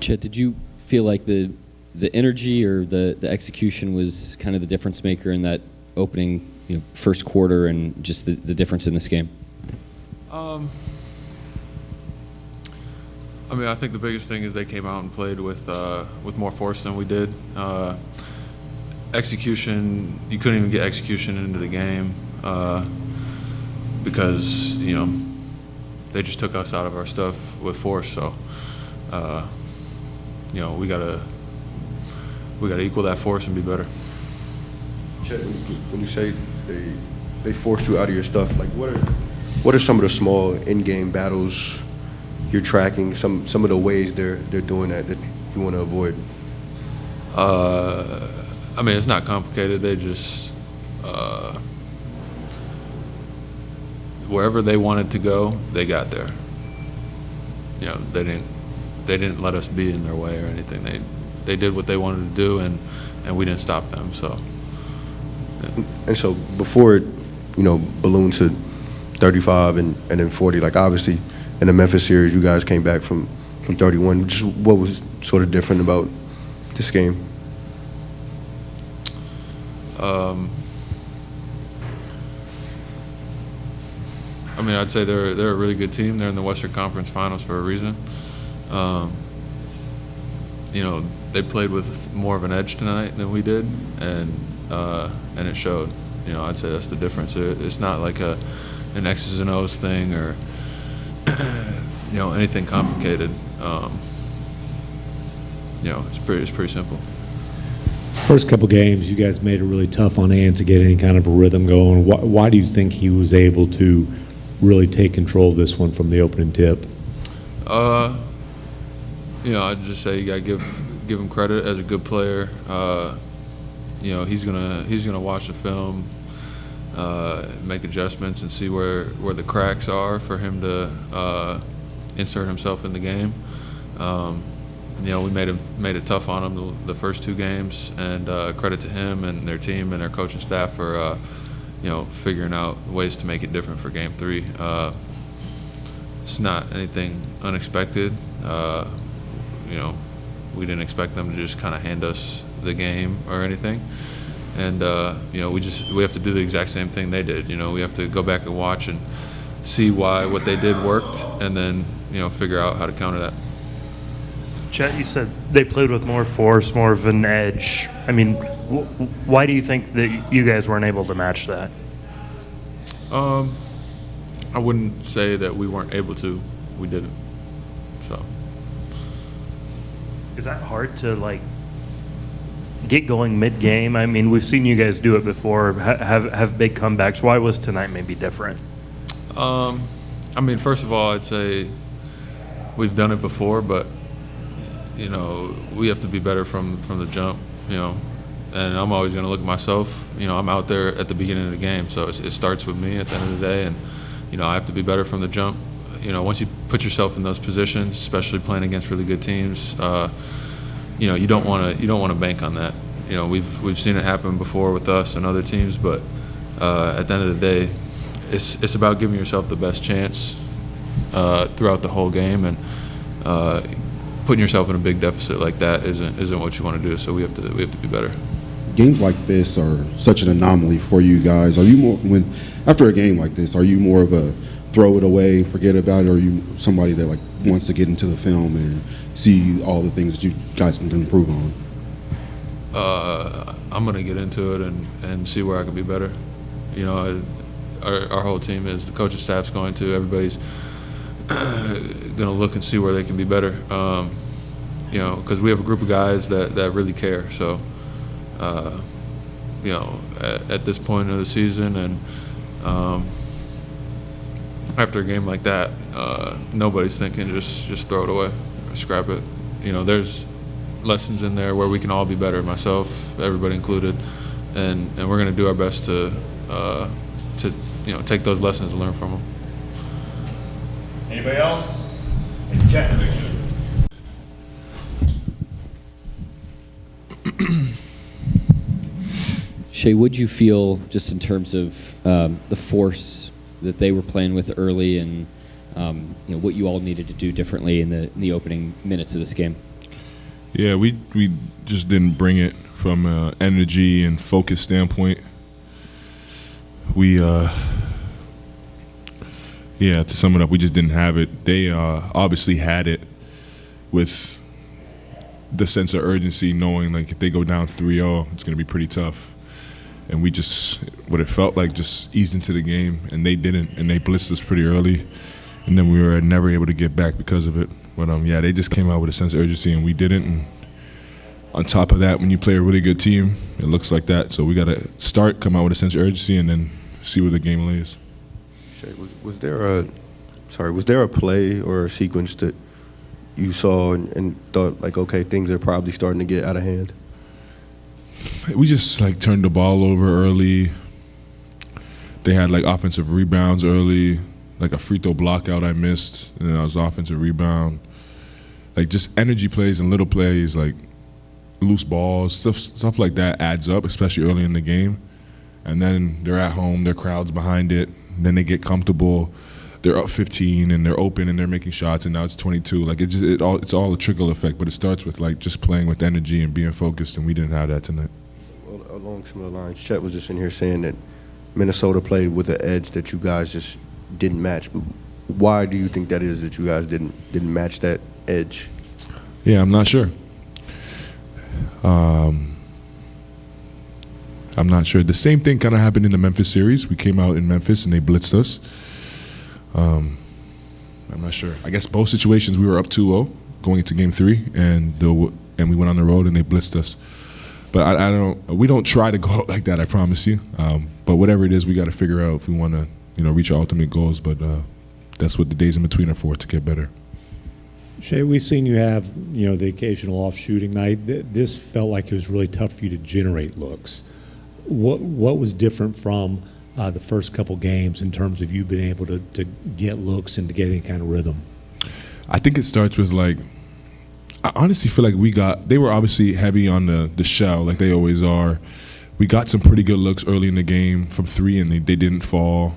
Chet, did you feel like the energy or the execution was kind of the difference maker in that opening first quarter and just the difference in this game? I mean, I think the biggest thing is they came out and played with more force than we did. Execution, you couldn't even get execution into the game because they just took us out of our stuff with force. So we gotta equal that force and be better. Chet, when you say they forced you out of your stuff, like what are some of the small in-game battles you're tracking? Some of the ways they're doing that you want to avoid? I mean, it's not complicated. They just wherever they wanted to go, they got there. They didn't let us be in their way or anything. They did what they wanted to do, and we didn't stop them. So. Yeah. And so before it, ballooned to 35 and then 40, like obviously in the Memphis series, you guys came back from 31. Just what was sort of different about this game? I mean, I'd say they're a really good team. They're in the Western Conference Finals for a reason. They played with more of an edge tonight than we did, and it showed. I'd say that's the difference. It's not like an X's and O's thing or anything complicated. It's pretty simple. First couple games, you guys made it really tough on Ant to get any kind of a rhythm going. Why do you think he was able to really take control of this one from the opening tip? I'd just say you got to give him credit as a good player. He's gonna watch the film, make adjustments, and see where the cracks are for him to insert himself in the game. We made it tough on him the first two games, and credit to him and their team and their coaching staff for figuring out ways to make it different for Game 3. It's not anything unexpected. We didn't expect them to just kind of hand us the game or anything, and we have to do the exact same thing they did. We have to go back and watch and see why what they did worked, and then figure out how to counter that. Chet, you said they played with more force, more of an edge. I mean, why do you think that you guys weren't able to match that? I wouldn't say that we weren't able to. We didn't. So. Is that hard to get going mid-game? I mean, we've seen you guys do it before, have big comebacks. Why was tonight maybe different? I mean, first of all, I'd say we've done it before, but we have to be better from the jump. And I'm always going to look at myself. I'm out there at the beginning of the game, so it starts with me at the end of the day, and I have to be better from the jump. Once you put yourself in those positions, especially playing against really good teams, you don't want to bank on that. We've seen it happen before with us and other teams, but at the end of the day, it's about giving yourself the best chance throughout the whole game, and putting yourself in a big deficit like that isn't what you want to do. So we have to be better. Games like this are such an anomaly for you guys. Are you after a game like this, are you more of a throw it away, forget about it, or are you somebody that wants to get into the film and see all the things that you guys can improve on? I'm gonna get into it and see where I can be better. Our whole team is. The coaching staff's going to. Everybody's gonna look and see where they can be better. Because we have a group of guys that really care. So, at this point of the season and after a game like that, nobody's thinking just throw it away or scrap it. There's lessons in there where we can all be better, myself, everybody included, and we're going to do our best to take those lessons and learn from them. Anybody else? Check. Shea, what'd you feel just in terms of the force that they were playing with early, and what you all needed to do differently in the opening minutes of this game? Yeah, we just didn't bring it from energy and focus standpoint. We, to sum it up, we just didn't have it. They obviously had it with the sense of urgency, knowing like if they go down 3-0, it's going to be pretty tough. And we just, what it felt like, just eased into the game, and they didn't, and they blitzed us pretty early, and then we were never able to get back because of it. But they just came out with a sense of urgency, and we didn't. And on top of that, when you play a really good team, it looks like that. So we got to come out with a sense of urgency, and then see where the game lays. Shay, was there a play or a sequence that you saw and thought like, okay, things are probably starting to get out of hand? We just like turned the ball over early. They had like offensive rebounds early, like a free throw block out I missed, and then I was offensive rebound. Like just energy plays and little plays, like loose balls, stuff like that adds up, especially early in the game. And then they're at home, their crowd's behind it, then they get comfortable. They're up 15 and they're open and they're making shots, and now it's 22. Like it's all a trickle effect, but it starts with like just playing with energy and being focused, and we didn't have that tonight. Well, along similar lines, Chet was just in here saying that Minnesota played with an edge that you guys just didn't match. Why do you think that is that you guys didn't match that edge? Yeah, I'm not sure. I'm not sure. The same thing kind of happened in the Memphis series. We came out in Memphis and they blitzed us. I'm not sure. I guess both situations we were up 2-0 going into Game 3, and we went on the road and they blitzed us. But we don't try to go out like that, I promise you. But whatever it is, we got to figure out if we want to, reach our ultimate goals. But that's what the days in between are for, to get better. Shay, we've seen you have, the occasional off shooting night. This felt like it was really tough for you to generate looks. What was different from the first couple games in terms of you being able to get looks and to get any kind of rhythm? I think it starts with I honestly feel like they were obviously heavy on the shell like they always are. We got some pretty good looks early in the game from 3 and they didn't fall.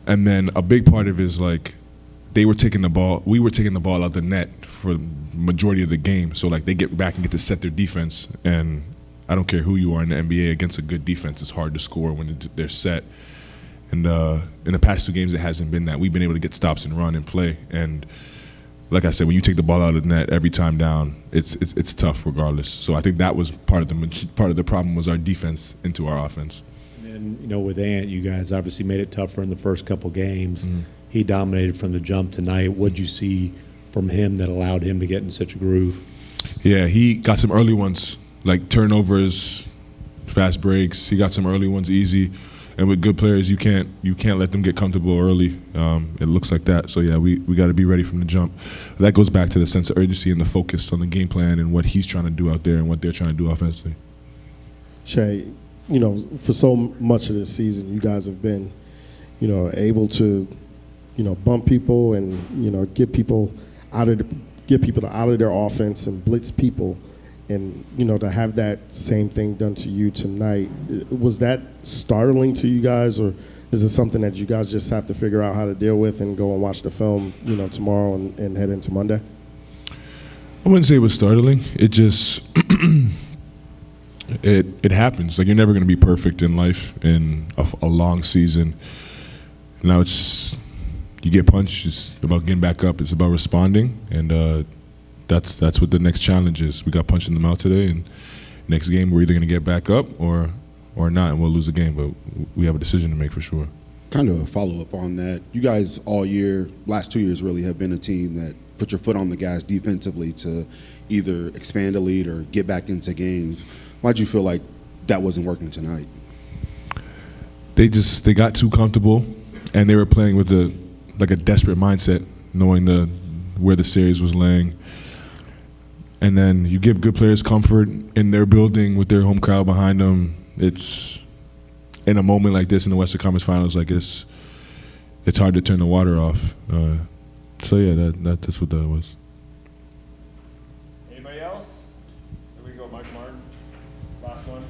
And then a big part of it is we were taking the ball out the net for the majority of the game. So they get back and get to set their defense, and I don't care who you are in the NBA, against a good defense, it's hard to score when they're set. And in the past 2 games, it hasn't been that. We've been able to get stops and run and play. And like I said, when you take the ball out of the net every time down, it's tough regardless. So I think that was part of the problem was our defense into our offense. And then, with Ant, you guys obviously made it tougher in the first couple games. Mm-hmm. He dominated from the jump tonight. What'd you see from him that allowed him to get in such a groove? Yeah, he got some early ones, like turnovers, fast breaks. He got some early ones easy, and with good players, you can't let them get comfortable early. It looks like that. So yeah, we got to be ready from the jump. That goes back to the sense of urgency and the focus on the game plan and what he's trying to do out there and what they're trying to do offensively. Shay, for so much of this season, you guys have been, able to, bump people and get people out of their offense and blitz people. And, to have that same thing done to you tonight, was that startling to you guys, or is it something that you guys just have to figure out how to deal with and go and watch the film, tomorrow and head into Monday? I wouldn't say it was startling. It just, it happens. You're never going to be perfect in life in a long season. Now you get punched, it's about getting back up, it's about responding, and that's what the next challenge is. We got punched in the mouth today, and next game we're either going to get back up or not, and we'll lose the game. But we have a decision to make for sure. Kind of a follow-up on that. You guys all year, last 2 years really, have been a team that put your foot on the gas defensively to either expand a lead or get back into games. Why'd you feel like that wasn't working tonight? They got too comfortable, and they were playing with a desperate mindset, knowing where the series was laying. And then you give good players comfort in their building with their home crowd behind them. It's in a moment like this in the Western Conference Finals, it's hard to turn the water off. So yeah, that's what that was. Anybody else? Here we go, Mike Martin. Last one.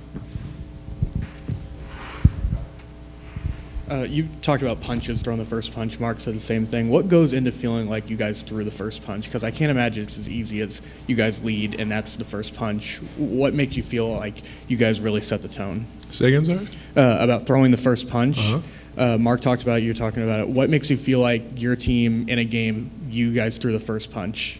You talked about punches, throwing the first punch. Mark said the same thing. What goes into feeling like you guys threw the first punch? Because I can't imagine it's as easy as you guys lead and that's the first punch. What makes you feel like you guys really set the tone? Say again, sorry? About throwing the first punch. Uh-huh. Mark talked about it. You were talking about it. What makes you feel like your team in a game, you guys threw the first punch?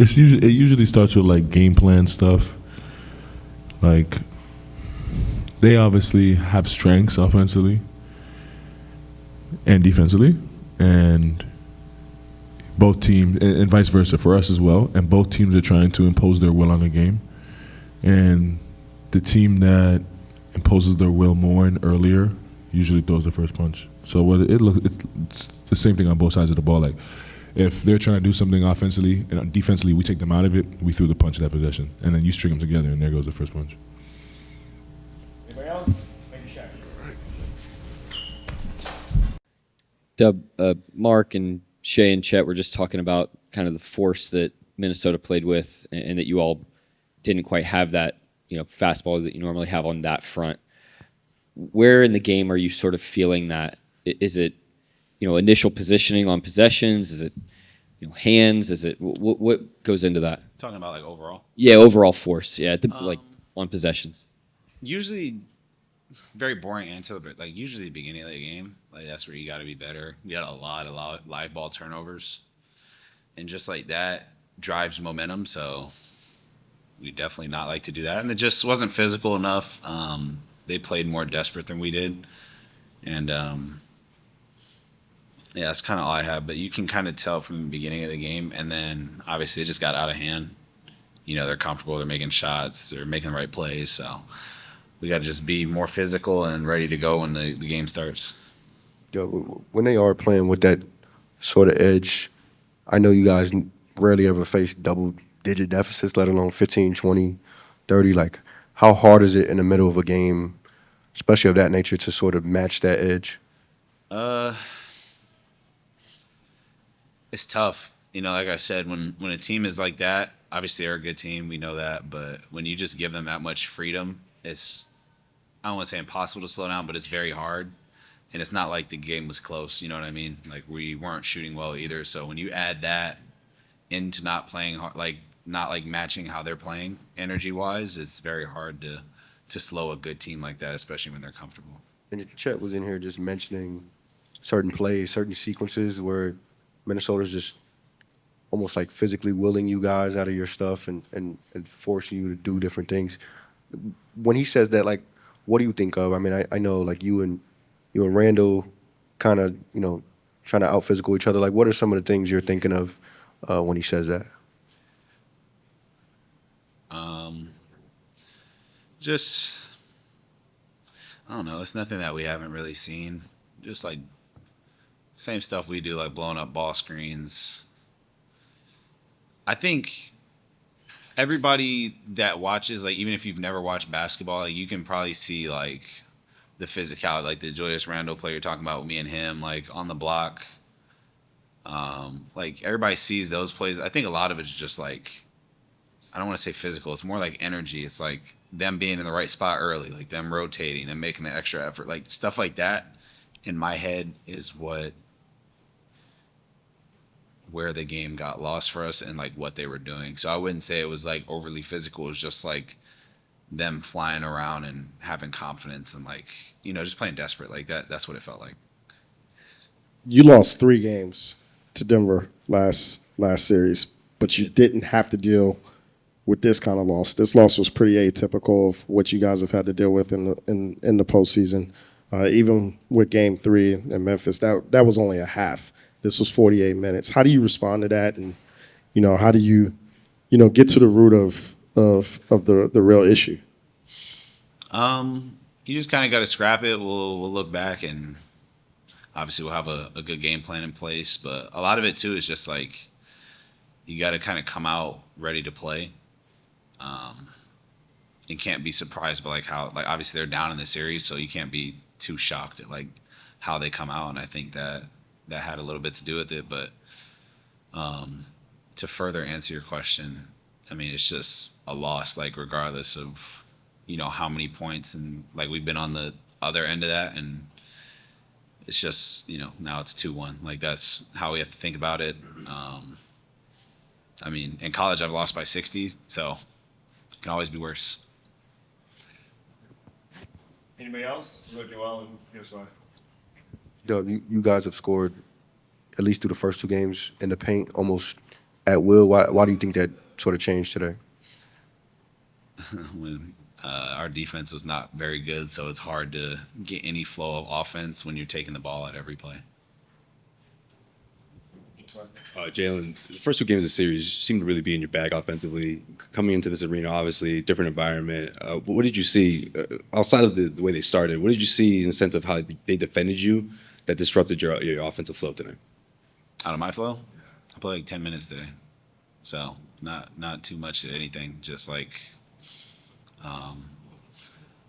It usually starts with like game plan stuff. Like they obviously have strengths offensively and defensively, and both teams, and vice versa for us as well. And both teams are trying to impose their will on the game. And the team that imposes their will more and earlier usually throws the first punch. So it's the same thing on both sides of the ball. Like, if they're trying to do something offensively and defensively, we take them out of it, we threw the punch at that possession. And then you string them together, and there goes the first punch. Anybody else? Thank you, Shaq. Dub, Mark and Shea and Chet were just talking about kind of the force that Minnesota played with, and that you all didn't quite have that, fastball that you normally have on that front. Where in the game are you sort of feeling that? Is it, initial positioning on possessions? Is it, hands? Is it what goes into that? Talking about like overall. Yeah, overall force. Yeah, like on possessions. Usually, very boring answer, but like usually the beginning of the game, like that's where you got to be better. We had a lot of live ball turnovers, and just like that drives momentum. So we definitely not like to do that, and it just wasn't physical enough. They played more desperate than we did, and yeah, that's kind of all I have. But you can kind of tell from the beginning of the game, and then obviously it just got out of hand. They're comfortable, they're making shots, they're making the right plays. So we got to just be more physical and ready to go when the game starts. When they are playing with that sort of edge, I know you guys rarely ever face double-digit deficits, let alone 15, 20, 30. Like, how hard is it in the middle of a game, especially of that nature, to sort of match that edge? It's tough. Like I said, when a team is like that, obviously they're a good team, we know that, but when you just give them that much freedom, it's, I don't want to say impossible to slow down, but it's very hard. And it's not like the game was close, you know what I mean? Like, we weren't shooting well either. So when you add that into not playing hard, like not like matching how they're playing energy-wise, it's very hard to slow a good team like that, especially when they're comfortable. And Chet was in here just mentioning certain plays, certain sequences where Minnesota's just almost like physically willing you guys out of your stuff and forcing you to do different things. When he says that, like, what do you think of? I mean, I know like you and Randall kind of, trying to out physical each other. Like, what are some of the things you're thinking of when he says that? Just, I don't know. It's nothing that we haven't really seen. Just like same stuff we do, like blowing up ball screens. I think everybody that watches, like even if you've never watched basketball, like you can probably see like the physicality, like the Julius Randle player you're talking about with me and him, like on the block. Like everybody sees those plays. I think a lot of it's just like, I don't want to say physical. It's more like energy. It's like them being in the right spot early, like them rotating and making the extra effort, like stuff like that. In my head is where the game got lost for us and like what they were doing. So I wouldn't say it was like overly physical. It was just like them flying around and having confidence and like, just playing desperate like that. That's what it felt like. You lost 3 games to Denver last series, but you didn't have to deal with this kind of loss. This loss was pretty atypical of what you guys have had to deal with in the postseason. Even with Game 3 in Memphis, that was only a half. This was 48 minutes. How do you respond to that? And how do you get to the root of the real issue? You just kind of got to scrap it. We'll look back and obviously we'll have a good game plan in place. But a lot of it too is just like you got to kind of come out ready to play. You can't be surprised by like how, like obviously they're down in the series, so you can't be too shocked at like how they come out. And I think that had a little bit to do with it. But to further answer your question, I mean, it's just a loss, like regardless of, how many points, and like we've been on the other end of that, and it's just, now it's 2-1. Like that's how we have to think about it. I mean, in college I've lost by 60, so it can always be worse. Anybody else? We'll go Joel and Joshua. Doug, you guys have scored at least through the first 2 games in the paint almost at will. Why do you think that sort of changed today? When our defense was not very good, so it's hard to get any flow of offense when you're taking the ball at every play. Jalen, the first 2 games of the series seemed to really be in your bag offensively. Coming into this arena, obviously, different environment. What did you see, outside of the way they started, what did you see in the sense of how they defended you that disrupted your offensive flow today? Out of my flow, I played like 10 minutes today, so not too much of anything. Just like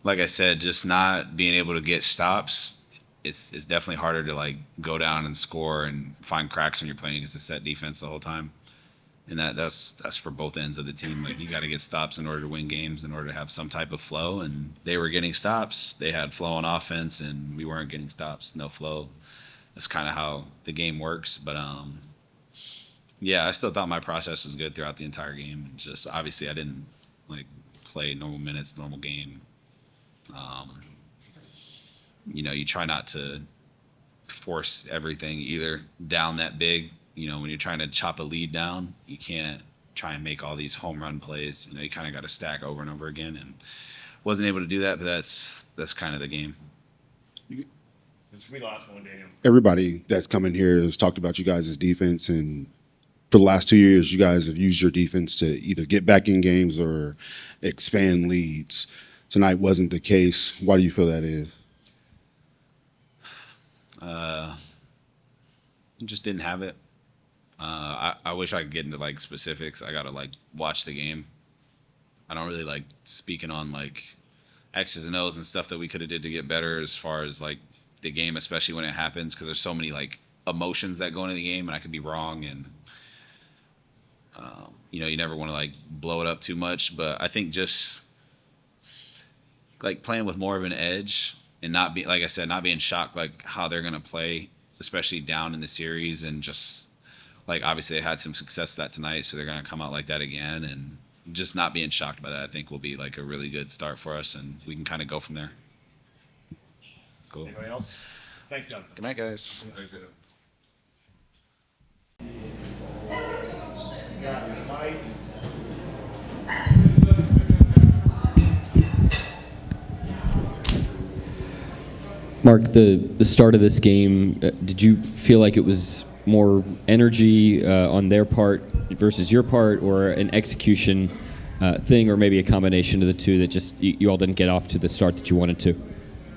I said, just not being able to get stops. It's definitely harder to like go down and score and find cracks when you're playing against a set defense the whole time, and that's for both ends of the team. Like you got to get stops in order to win games, in order to have some type of flow. And they were getting stops, they had flow on offense, and we weren't getting stops, no flow. That's kind of how the game works. But yeah, I still thought my process was good throughout the entire game. Just obviously I didn't like play normal minutes, normal game. You try not to force everything either down that big. When you're trying to chop a lead down, you can't try and make all these home run plays. You kind of got to stack over and over again, and wasn't able to do that. But that's kind of the game. This will be the last one, Daniel. Everybody that's come in here has talked about you guys' defense, and for the last 2 years, you guys have used your defense to either get back in games or expand leads. Tonight wasn't the case. Why do you feel that is? Just didn't have it. I wish I could get into like specifics. I gotta like watch the game. I don't really like speaking on like X's and O's and stuff that we could have did to get better as far as like the game, especially when it happens, because there's so many like emotions that go into the game, and I could be wrong, and you never want to like blow it up too much. But I think just like playing with more of an edge, and not be, like I said, not being shocked like how they're gonna play, especially down in the series, and just like obviously they had some success that tonight, so they're gonna come out like that again, and just not being shocked by that, I think will be like a really good start for us, and we can kind of go from there. Cool. Anybody else? Thanks, Doug. Good night, guys. Got mics. Mark, the start of this game, did you feel like it was more energy on their part versus your part, or an execution thing, or maybe a combination of the two that just you all didn't get off to the start that you wanted to?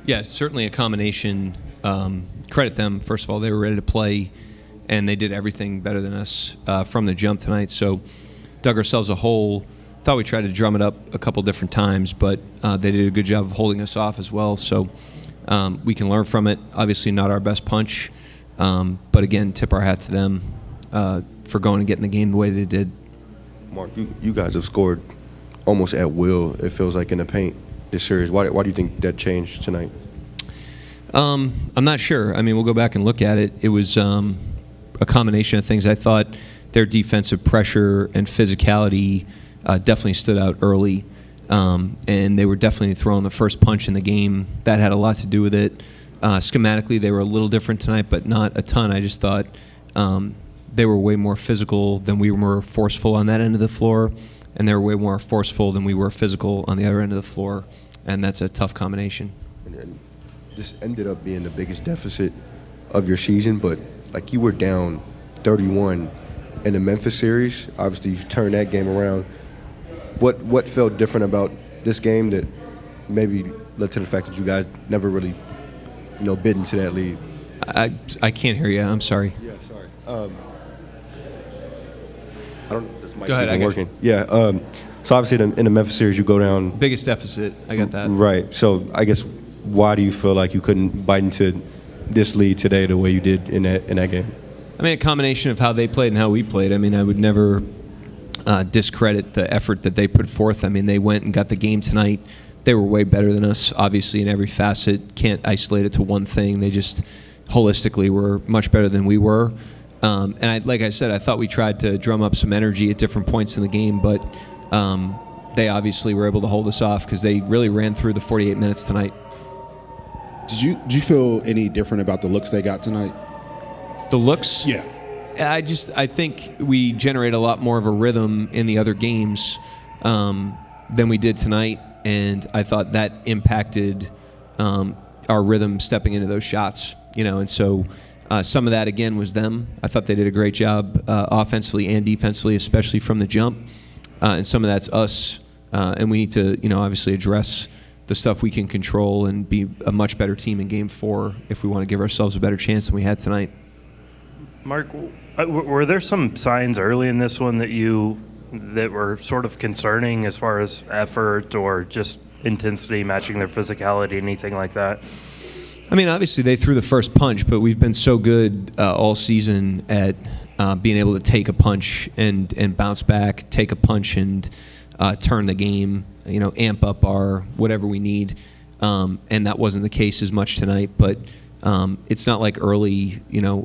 Yeah, certainly a combination. Credit them, first of all. They were ready to play, and they did everything better than us from the jump tonight. So dug ourselves a hole. Thought we tried to drum it up a couple different times, but they did a good job of holding us off as well. So we can learn from it. Obviously not our best punch, but again, tip our hat to them for going and getting the game the way they did. Mark, you guys have scored almost at will, it feels like, in the paint this series. Why do you think that changed tonight? I'm not sure. I mean, we'll go back and look at it. It was a combination of things. I thought their defensive pressure and physicality definitely stood out early. And they were definitely throwing the first punch in the game. That had a lot to do with it. Schematically, they were a little different tonight, but not a ton. I just thought they were way more physical than we were forceful on that end of the floor, and they were way more forceful than we were physical on the other end of the floor, and that's a tough combination. And this ended up being the biggest deficit of your season, but like you were down 31 in the Memphis series. Obviously, you turned that game around. What felt different about this game that maybe led to the fact that you guys never really, bid into that lead? I can't hear you. I'm sorry. Yeah, sorry. I don't know if this mic's Go ahead, even working. Yeah. So obviously in the Memphis series, you go down. Biggest deficit. I got that. Right. So I guess why do you feel like you couldn't bite into this lead today the way you did in that game? I mean, a combination of how they played and how we played. I mean, I would never discredit the effort that they put forth. I mean, they went and got the game tonight. They were way better than us, obviously, in every facet. Can't isolate it to one thing. They just holistically were much better than we were. And like I said, I thought we tried to drum up some energy at different points in the game, but they obviously were able to hold us off because they really ran through the 48 minutes tonight. Did you feel any different about the looks they got tonight? The looks? Yeah. I think we generate a lot more of a rhythm in the other games than we did tonight, and I thought that impacted our rhythm stepping into those shots. And so some of that again was them. I thought they did a great job offensively and defensively, especially from the jump, and some of that's us, and we need to obviously address the stuff we can control and be a much better team in Game 4 if we want to give ourselves a better chance than we had tonight. Mark, were there some signs early in this one that were sort of concerning as far as effort or just intensity matching their physicality, anything like that? I mean, obviously they threw the first punch, but we've been so good all season at being able to take a punch and bounce back, take a punch and turn the game, amp up our whatever we need. And that wasn't the case as much tonight, but it's not like early,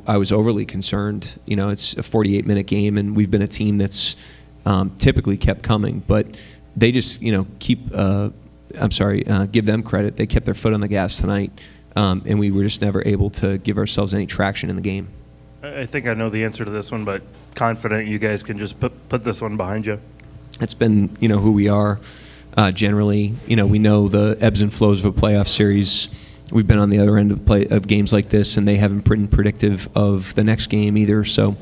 I was overly concerned. It's a 48-minute game, and we've been a team that's typically kept coming. But they just, give them credit. They kept their foot on the gas tonight, and we were just never able to give ourselves any traction in the game. I think I know the answer to this one, but confident you guys can just put this one behind you. It's been, who we are generally. We know the ebbs and flows of a playoff series. We've been on the other end of games like this, and they haven't been predictive of the next game either. So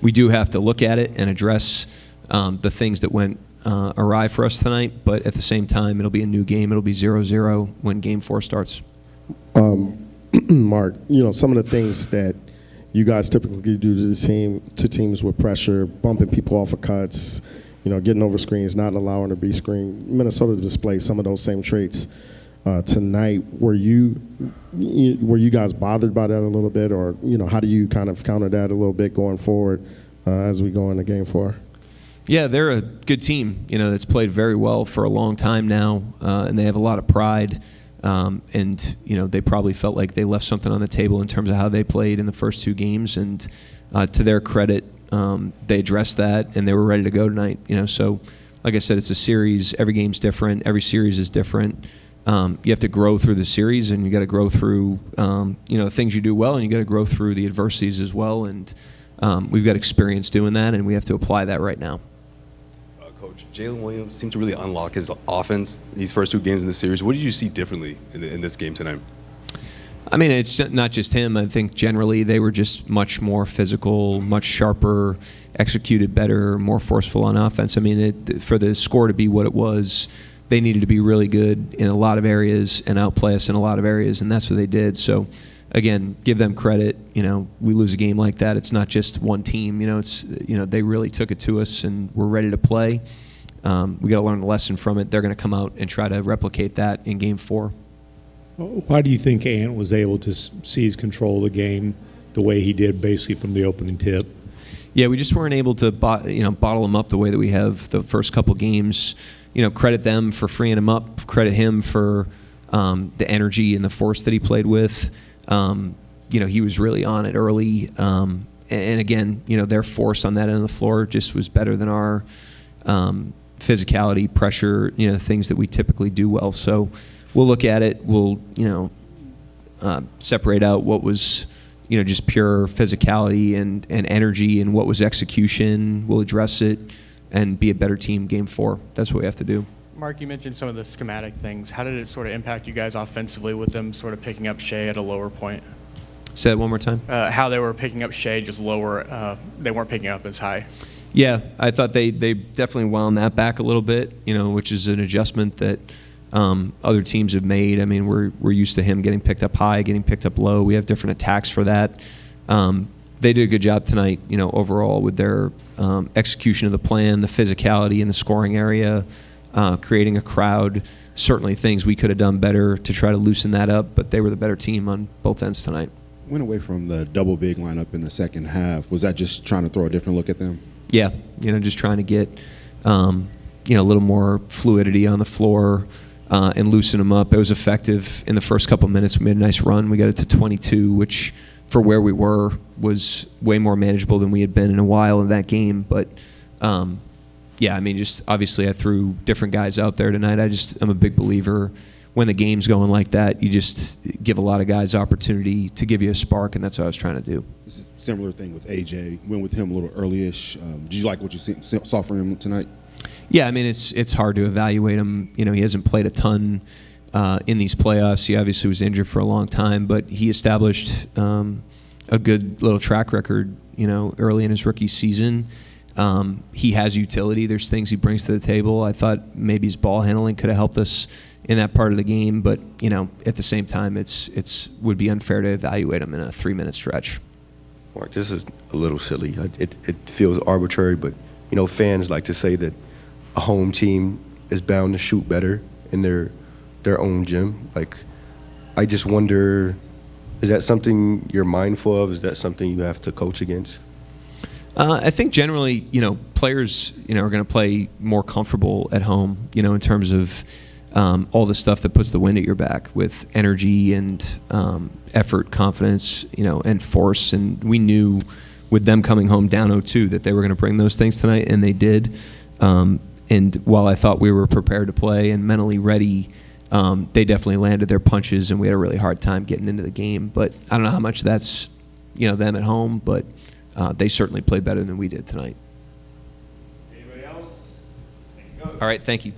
we do have to look at it and address the things that went awry for us tonight. But at the same time, it'll be a new game. It'll be 0-0 when Game 4 starts. Mark, some of the things that you guys typically do to teams with pressure, bumping people off of cuts, getting over screens, not allowing to be screened. Minnesota displayed some of those same traits tonight. Were you guys bothered by that a little bit, or how do you kind of counter that a little bit going forward as we go into Game 4? Yeah, they're a good team. That's played very well for a long time now, and they have a lot of pride. And they probably felt like they left something on the table in terms of how they played in the first two games. And to their credit, they addressed that and they were ready to go tonight. So like I said, it's a series. Every game's different. Every series is different. You have to grow through the series, and you got to grow through the things you do well, and you got to grow through the adversities as well. And we've got experience doing that, and we have to apply that right now. Coach, Jalen Williams seemed to really unlock his offense these first two games in the series. What did you see differently in this game tonight? I mean, it's not just him. I think generally they were just much more physical, much sharper, executed better, more forceful on offense. I mean, for the score to be what it was, they needed to be really good in a lot of areas and outplay us in a lot of areas, and that's what they did. So, again, give them credit. We lose a game like that, it's not just one team. They really took it to us, and we're ready to play. We got to learn a lesson from it. They're going to come out and try to replicate that in Game 4. Why do you think Ant was able to seize control of the game the way he did, basically from the opening tip? Yeah, we just weren't able to bottle him up the way that we have the first couple games. Credit them for freeing him up. Credit him for the energy and the force that he played with. He was really on it early. And again, their force on that end of the floor just was better than our physicality, pressure, things that we typically do well. So we'll look at it. We'll, separate out what was, just pure physicality and energy and what was execution. We'll address it and be a better team Game 4. That's what we have to do. Mark, you mentioned some of the schematic things. How did it sort of impact you guys offensively with them sort of picking up Shea at a lower point? Say that one more time. How they were picking up Shea just lower. They weren't picking up as high. Yeah, I thought they definitely wound that back a little bit, which is an adjustment that other teams have made. I mean, we're used to him getting picked up high, getting picked up low. We have different attacks for that. They did a good job tonight, overall with their execution of the plan, the physicality in the scoring area, creating a crowd. Certainly things we could have done better to try to loosen that up, but they were the better team on both ends tonight. went away from the double big lineup in the second half. Was that just trying to throw a different look at them? Yeah, just trying to get a little more fluidity on the floor and loosen them up. It was effective in the first couple minutes. We made a nice run. We got it to 22, which for where we were was way more manageable than we had been in a while in that game. But just obviously I threw different guys out there tonight. I'm a big believer when the game's going like that, you just give a lot of guys opportunity to give you a spark, and that's what I was trying to do. It's a similar thing with AJ. Went with him a little early-ish. Did you like what you saw from him tonight? Yeah, it's hard to evaluate him. He hasn't played a ton in these playoffs. He obviously was injured for a long time, but he established a good little track record, early in his rookie season. He has utility. There's things he brings to the table. I thought maybe his ball handling could have helped us in that part of the game, but at the same time, it's would be unfair to evaluate him in a 3-minute stretch. Mark, this is a little silly. It feels arbitrary, but fans like to say that a home team is bound to shoot better in their own gym. Like, I just wonder, is that something you're mindful of? Is that something you have to coach against? I think generally, players, are going to play more comfortable at home, in terms of all the stuff that puts the wind at your back with energy and effort, confidence, and force. And we knew with them coming home down 0-2 that they were going to bring those things tonight, and they did. And while I thought we were prepared to play and mentally ready, they definitely landed their punches, and we had a really hard time getting into the game. But I don't know how much that's, them at home, but they certainly played better than we did tonight. Anybody else? All right, thank you.